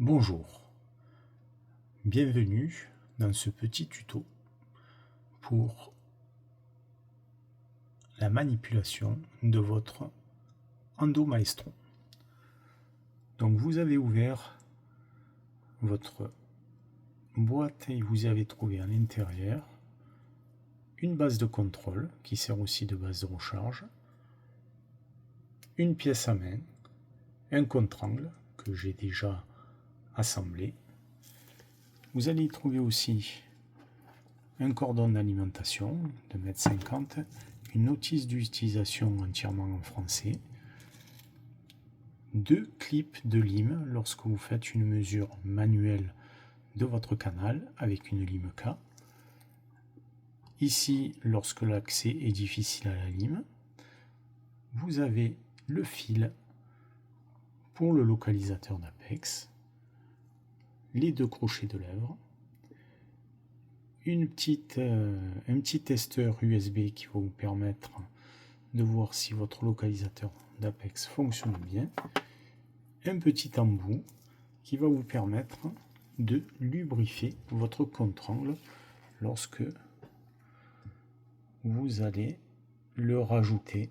Bonjour, bienvenue dans ce petit tuto pour la manipulation de votre Endo Maestro. Donc vous avez ouvert votre boîte et vous avez trouvé à l'intérieur une base de contrôle qui sert aussi de base de recharge, une pièce à main, un contre-angle que j'ai déjà assemblé. Vous allez y trouver aussi un cordon d'alimentation de 1,50 m, une notice d'utilisation entièrement en français, deux clips de lime lorsque vous faites une mesure manuelle de votre canal avec une lime K. Ici, lorsque l'accès est difficile à la lime, vous avez le fil pour le localisateur d'Apex, les deux crochets de lèvres, un petit testeur USB qui va vous permettre de voir si votre localisateur d'Apex fonctionne bien, un petit embout qui va vous permettre de lubrifier votre contre-angle lorsque vous allez le rajouter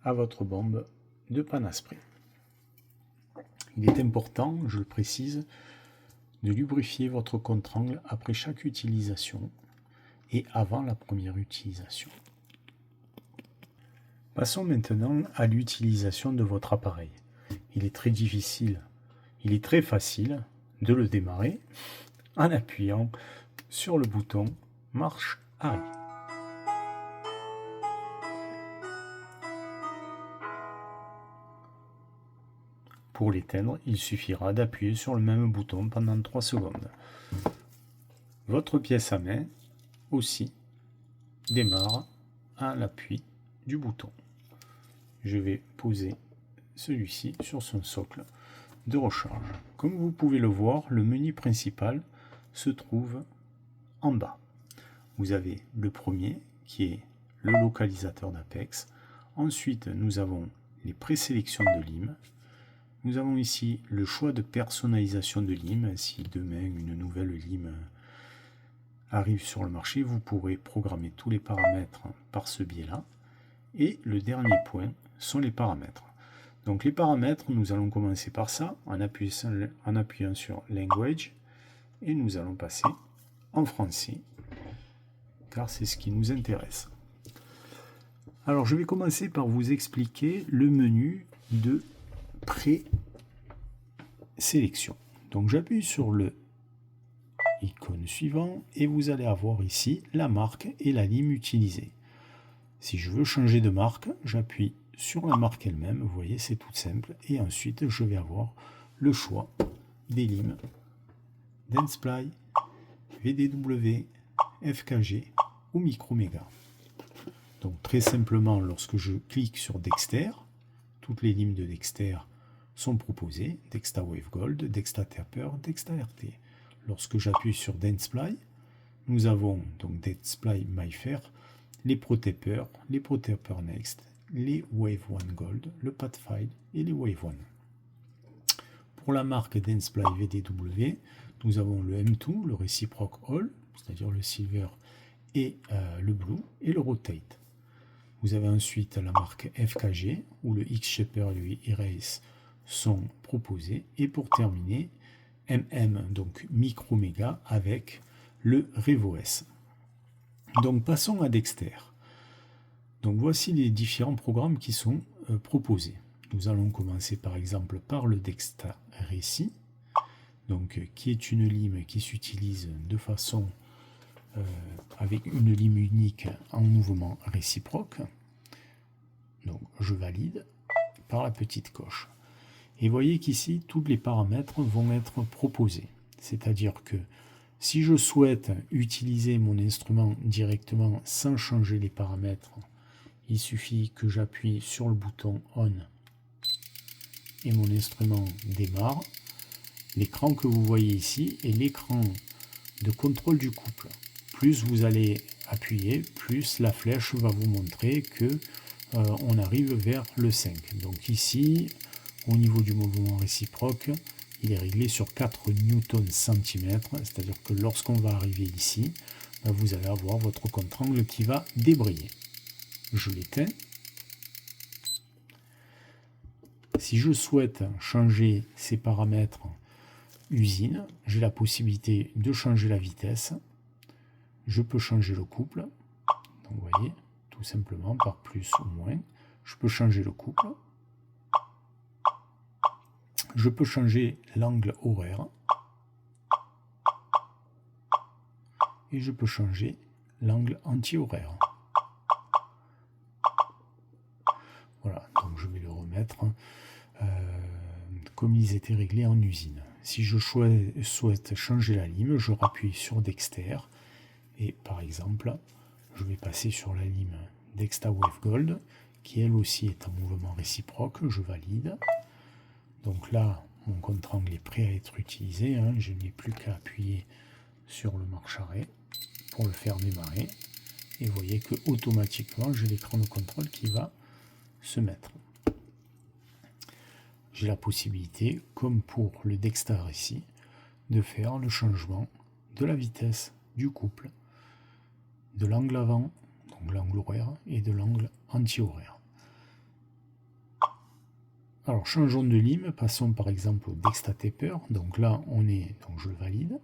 à votre bombe de panne à spray. Il est important, je le précise, de lubrifier votre contre-angle après chaque utilisation et avant la première utilisation. Passons maintenant à l'utilisation de votre appareil. Il est très facile de le démarrer en appuyant sur le bouton marche arrière. Pour l'éteindre, il suffira d'appuyer sur le même bouton pendant 3 secondes. Votre pièce à main aussi démarre à l'appui du bouton. Je vais poser celui-ci sur son socle de recharge. Comme vous pouvez le voir, le menu principal se trouve en bas. Vous avez le premier qui est le localisateur d'Apex. Ensuite, nous avons les présélections de lime. Nous avons ici le choix de personnalisation de lime. Si demain une nouvelle lime arrive sur le marché, vous pourrez programmer tous les paramètres par ce biais-là. Et le dernier point sont les paramètres. Donc les paramètres, nous allons commencer par ça, en appuyant sur Language, et nous allons passer en français, car c'est ce qui nous intéresse. Alors je vais commencer par vous expliquer le menu de présélection. Donc j'appuie sur le icône suivant et vous allez avoir ici la marque et la lime utilisée. Si je veux changer de marque, j'appuie sur la marque elle-même, vous voyez, c'est tout simple, et ensuite je vais avoir le choix des limes Dentsply, VDW, FKG ou Microméga. Donc très simplement, lorsque je clique sur Dexter, toutes les limes de Dexter sont proposées, Dexta Wave Gold, Dexta Taper, Dexta RT. Lorsque j'appuie sur Dentsply, nous avons donc Dentsply MyFair, les ProTaper, les ProTaper Next, les Wave One Gold, le Pathfind et les Wave One. Pour la marque Dentsply VDW, nous avons le M2, le Reciproc All, c'est-à-dire le Silver et le Blue, et le Rotate. Vous avez ensuite la marque FKG, où le X-Shaper et le Erase sont proposés. Et pour terminer, MM, donc Microméga, avec le RevoS. Donc passons à Dexter. Donc voici les différents programmes qui sont proposés. Nous allons commencer par exemple par le Dexta Reci, donc qui est une lime qui s'utilise de façon avec une lime unique en mouvement réciproque. Donc je valide par la petite coche. Et voyez qu'ici tous les paramètres vont être proposés. C'est-à-dire que si je souhaite utiliser mon instrument directement sans changer les paramètres, il suffit que j'appuie sur le bouton On et mon instrument démarre. L'écran que vous voyez ici est l'écran de contrôle du couple. Plus vous allez appuyer, plus la flèche va vous montrer que on arrive vers le 5. Donc ici, au niveau du mouvement réciproque, il est réglé sur 4 newtons centimètres, c'est-à-dire que lorsqu'on va arriver ici, vous allez avoir votre contre-angle qui va débrayer. Je l'éteins. Si je souhaite changer ces paramètres usine, j'ai la possibilité de changer la vitesse. Je peux changer le couple. Donc vous voyez, tout simplement par plus ou moins. Je peux changer le couple. Je peux changer l'angle horaire. Et je peux changer l'angle anti-horaire. Voilà, donc je vais le remettre comme ils étaient réglés en usine. Si je souhaite changer la lime, je rappuie sur Dexter et par exemple, je vais passer sur la lime Dexta Wave Gold qui elle aussi est en mouvement réciproque. Je valide. Donc là, mon contre-angle est prêt à être utilisé. Je n'ai plus qu'à appuyer sur le marche-arrêt pour le faire démarrer. Et vous voyez que automatiquement, j'ai l'écran de contrôle qui va se mettre. J'ai la possibilité, comme pour le Dexter ici, de faire le changement de la vitesse du couple, de l'angle avant, donc l'angle horaire, et de l'angle anti-horaire. Alors changeons de lime, passons par exemple au Dexta Taper. Donc là on est, donc je le valide,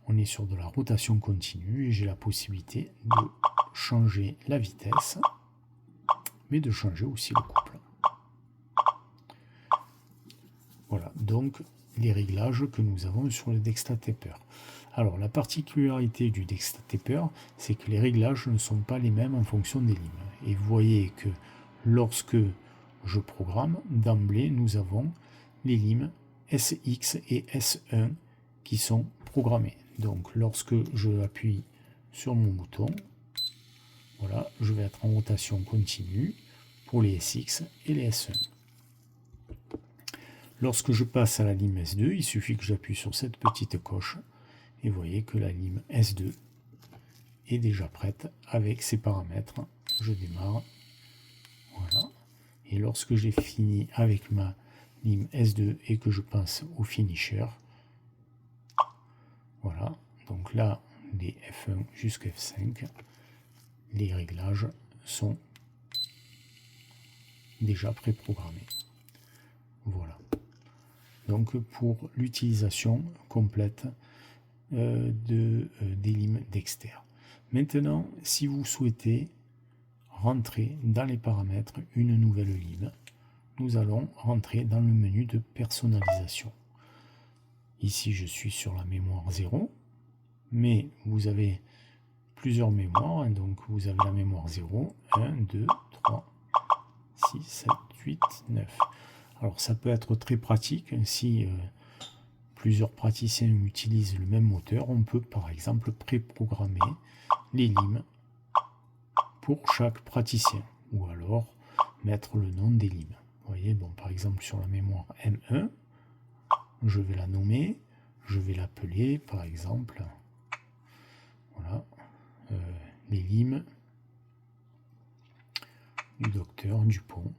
on est sur de la rotation continue et j'ai la possibilité de changer la vitesse, mais de changer aussi le couple. Voilà, donc les réglages que nous avons sur le Dexta Taper. Alors la particularité du Dexta Taper, c'est que les réglages ne sont pas les mêmes en fonction des limes. Et vous voyez que lorsque je programme, d'emblée nous avons les limes SX et S1 qui sont programmées. Donc lorsque je appuie sur mon bouton, voilà, je vais être en rotation continue pour les SX et les S1. Lorsque je passe à la lime S2, il suffit que j'appuie sur cette petite coche et vous voyez que la lime S2 est déjà prête avec ses paramètres. Je démarre. Voilà. Et lorsque j'ai fini avec ma lime S2 et que je passe au finisher, voilà. Donc là, les F1 jusqu'à F5, les réglages sont déjà préprogrammés. Voilà. Donc pour l'utilisation complète des limes Dexter. Maintenant, si vous souhaitez rentrer dans les paramètres une nouvelle lime, nous allons rentrer dans le menu de personnalisation. Ici, je suis sur la mémoire 0, mais vous avez plusieurs mémoires, donc vous avez la mémoire 0, 1, 2, 3, 6, 7, 8, 9. Alors ça peut être très pratique si plusieurs praticiens utilisent le même moteur. On peut par exemple préprogrammer les limes pour chaque praticien ou alors mettre le nom des limes. Vous voyez, bon, par exemple sur la mémoire M1, je vais la nommer, je vais l'appeler par exemple, voilà, les limes du docteur Dupont.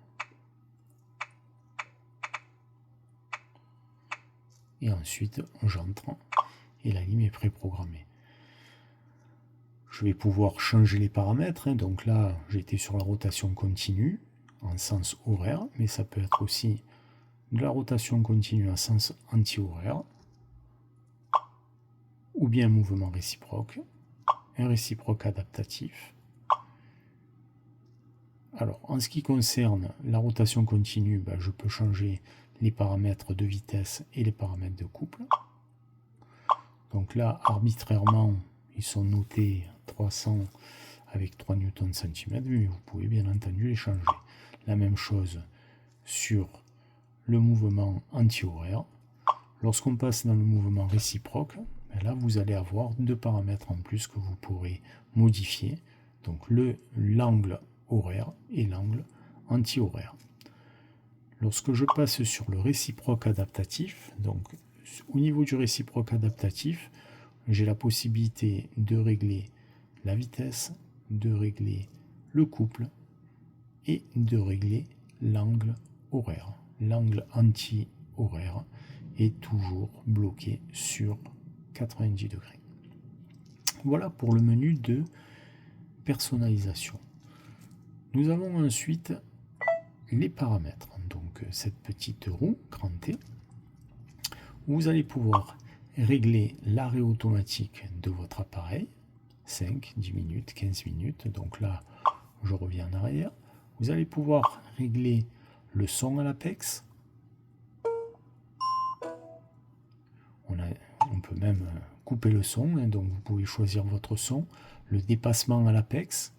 Et ensuite j'entre et la lime est préprogrammée. Je vais pouvoir changer les paramètres, donc là j'étais sur la rotation continue en sens horaire, mais ça peut être aussi de la rotation continue en sens anti-horaire, ou bien un mouvement réciproque, un réciproque adaptatif. Alors en ce qui concerne la rotation continue, je peux changer les paramètres de vitesse et les paramètres de couple. Donc là, arbitrairement, ils sont notés 300 avec 3 newtons centimètres, mais vous pouvez bien entendu les changer. La même chose sur le mouvement anti-horaire. Lorsqu'on passe dans le mouvement réciproque, là vous allez avoir deux paramètres en plus que vous pourrez modifier. Donc l'angle horaire et l'angle anti-horaire. Lorsque je passe sur le réciproque adaptatif, donc au niveau du réciproque adaptatif, j'ai la possibilité de régler la vitesse, de régler le couple et de régler l'angle horaire, l'angle anti-horaire est toujours bloqué sur 90 degrés. Voilà pour le menu de personnalisation. Nous avons ensuite les paramètres. Donc cette petite roue, grand T, vous allez pouvoir régler l'arrêt automatique de votre appareil, 5, 10 minutes, 15 minutes. Donc là, je reviens en arrière. Vous allez pouvoir régler le son à l'apex. On peut même couper le son, donc vous pouvez choisir votre son. Le dépassement à l'apex.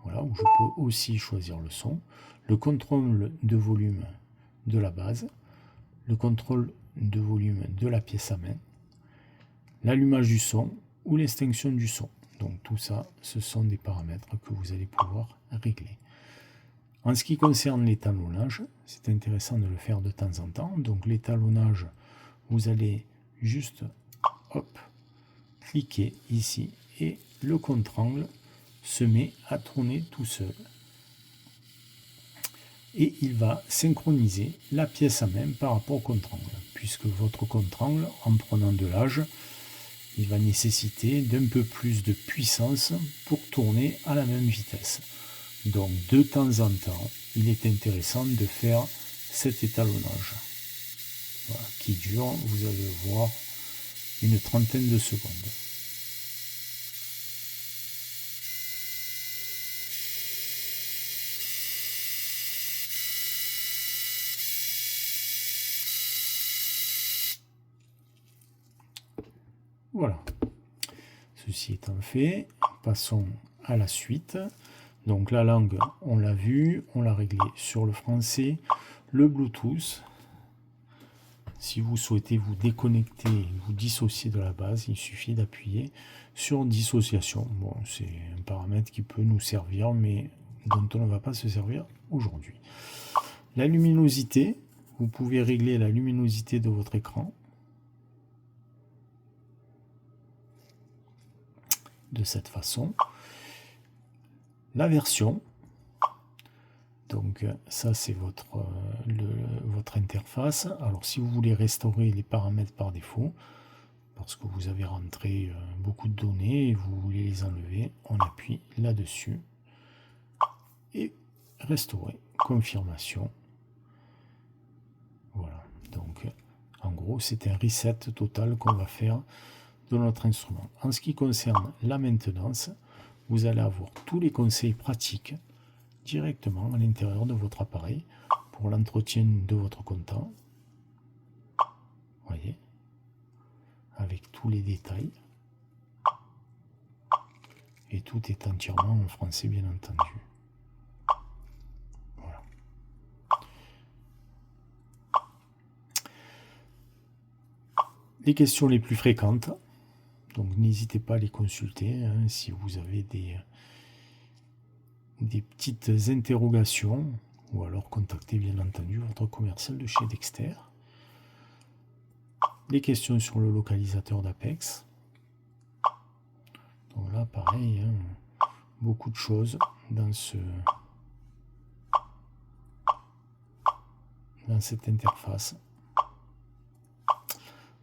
Voilà, où je peux aussi choisir le son. Le contrôle de volume de la base. Le contrôle de volume de la pièce à main. L'allumage du son ou l'extinction du son. Donc tout ça, ce sont des paramètres que vous allez pouvoir régler. En ce qui concerne l'étalonnage, c'est intéressant de le faire de temps en temps. Donc l'étalonnage, vous allez juste cliquer ici et le contre-angle se met à tourner tout seul. Et il va synchroniser la pièce à main par rapport au contre-angle. Puisque votre contre-angle, en prenant de l'âge, il va nécessiter d'un peu plus de puissance pour tourner à la même vitesse. Donc de temps en temps, il est intéressant de faire cet étalonnage. Voilà, qui dure, vous allez voir, une trentaine de secondes. Voilà. Ceci étant fait, passons à la suite. Donc la langue, on l'a vu, on l'a réglé sur le français. Le Bluetooth, si vous souhaitez vous déconnecter, vous dissocier de la base, il suffit d'appuyer sur dissociation. Bon, c'est un paramètre qui peut nous servir, mais dont on ne va pas se servir aujourd'hui. La luminosité, vous pouvez régler la luminosité de votre écran. De cette façon. La version, donc ça c'est votre interface. Alors si vous voulez restaurer les paramètres par défaut, parce que vous avez rentré beaucoup de données et vous voulez les enlever, on appuie là-dessus et restaurer, confirmation. Voilà, donc en gros c'est un reset total qu'on va faire de notre instrument. En ce qui concerne la maintenance, vous allez avoir tous les conseils pratiques directement à l'intérieur de votre appareil pour l'entretien de votre content. Voyez, avec tous les détails. Et tout est entièrement en français, bien entendu. Voilà. Les questions les plus fréquentes. Donc n'hésitez pas à les consulter hein, si vous avez des petites interrogations ou alors contactez bien entendu votre commercial de chez Dexter. Les questions sur le localisateur d'Apex. Donc là pareil, hein, beaucoup de choses dans cette interface.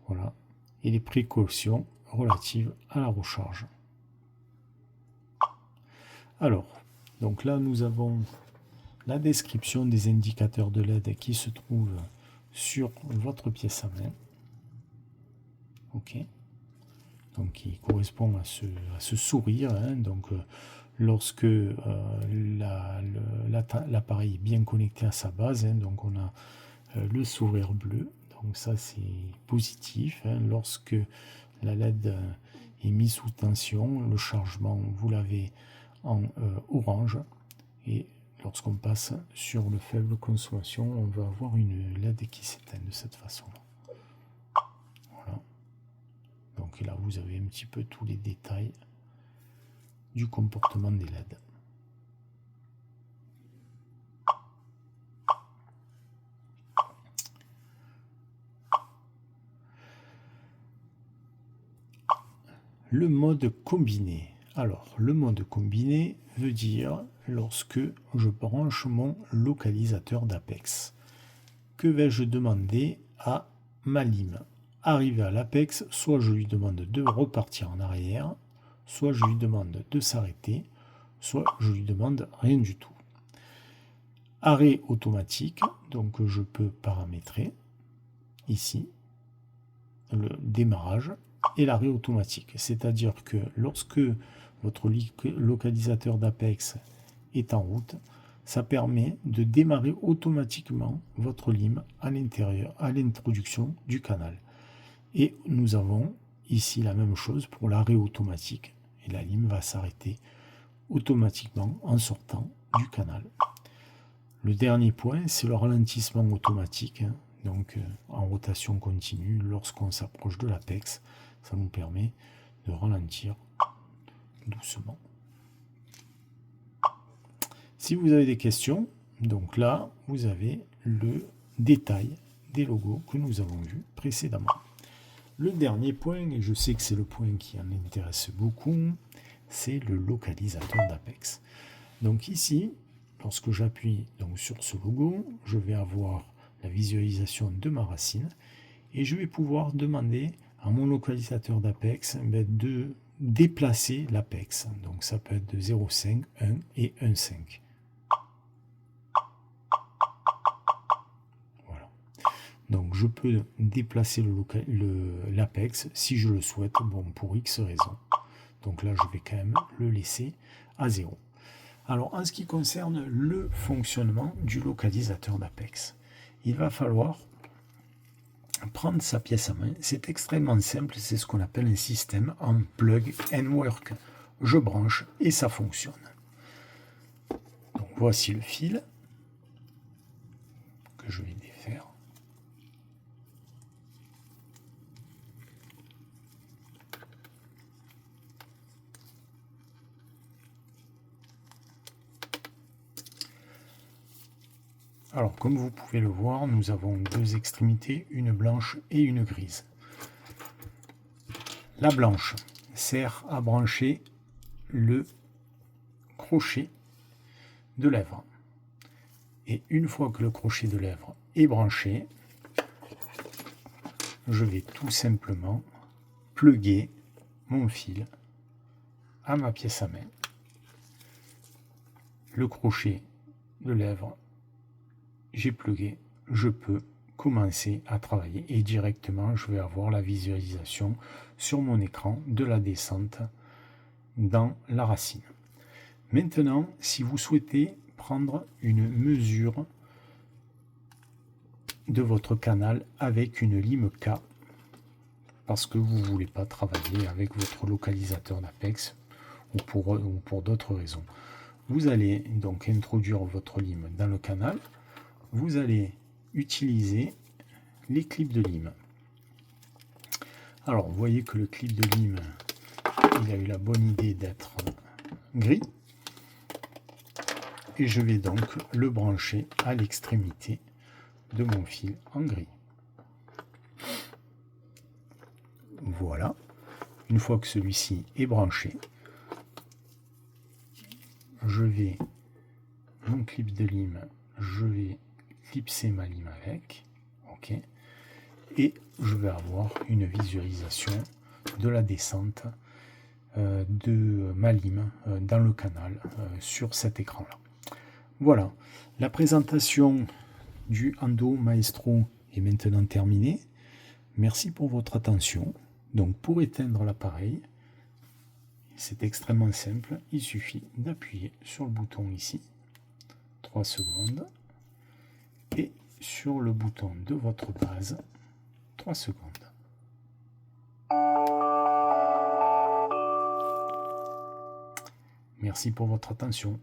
Voilà. Et les précautions relatives à la recharge. Alors, donc là nous avons la description des indicateurs de LED qui se trouvent sur votre pièce à main. Ok. Donc qui correspond à ce sourire. Hein. Donc lorsque l'appareil est bien connecté à sa base, hein, donc on a le sourire bleu. Donc ça c'est positif. Hein. Lorsque la LED est mise sous tension, le chargement, vous l'avez en orange. Et lorsqu'on passe sur le faible consommation, on va avoir une LED qui s'éteint de cette façon-là. Voilà. Donc là, vous avez un petit peu tous les détails du comportement des LED. Le mode combiné. Alors, le mode combiné veut dire lorsque je branche mon localisateur d'Apex. que vais-je demander à ma lime? Arrivé à l'apex, soit je lui demande de repartir en arrière, soit je lui demande de s'arrêter, soit je lui demande rien du tout. Arrêt automatique, donc je peux paramétrer ici le démarrage et l'arrêt automatique. C'est-à-dire que lorsque votre localisateur d'Apex est en route, ça permet de démarrer automatiquement votre lime à l'intérieur, à l'introduction du canal. Et nous avons ici la même chose pour l'arrêt automatique. Et la lime va s'arrêter automatiquement en sortant du canal. Le dernier point, c'est le ralentissement automatique. Donc en rotation continue, lorsqu'on s'approche de l'apex, ça nous permet de ralentir doucement. Si vous avez des questions, donc là, vous avez le détail des logos que nous avons vus précédemment. Le dernier point, et je sais que c'est le point qui en intéresse beaucoup, c'est le localisateur d'Apex. Donc ici, lorsque j'appuie sur ce logo, je vais avoir la visualisation de ma racine et je vais pouvoir demander à mon localisateur d'Apex de déplacer l'Apex. Donc ça peut être de 0,5, 1 et 1,5. Voilà. Donc je peux déplacer l'Apex si je le souhaite, bon, pour X raisons. Donc là, je vais quand même le laisser à 0. Alors, en ce qui concerne le fonctionnement du localisateur d'Apex, il va falloir prendre sa pièce à main. C'est extrêmement simple, c'est ce qu'on appelle un système en plug and work. Je branche et ça fonctionne. Donc voici le fil que je vais défaire. Alors, comme vous pouvez le voir, nous avons deux extrémités, une blanche et une grise. La blanche sert à brancher le crochet de lèvre. Et une fois que le crochet de lèvre est branché, je vais tout simplement plugger mon fil à ma pièce à main. Le crochet de lèvre, j'ai plugué, je peux commencer à travailler et directement je vais avoir la visualisation sur mon écran de la descente dans la racine. Maintenant, si vous souhaitez prendre une mesure de votre canal avec une lime K, parce que vous ne voulez pas travailler avec votre localisateur d'Apex ou pour d'autres raisons, vous allez donc introduire votre lime dans le canal. Vous allez utiliser les clips de lime. Alors, vous voyez que le clip de lime, il a eu la bonne idée d'être gris. Et je vais donc le brancher à l'extrémité de mon fil en gris. Voilà. Une fois que celui-ci est branché, je vais, mon clip de lime, je vais clipser ma lime avec, ok, et je vais avoir une visualisation de la descente de ma lime dans le canal sur cet écran là. Voilà, la présentation du Ando Maestro est maintenant terminée. Merci pour votre attention. Donc pour éteindre l'appareil, c'est extrêmement simple, il suffit d'appuyer sur le bouton ici, 3 secondes, et sur le bouton de votre base, 3 secondes. Merci pour votre attention.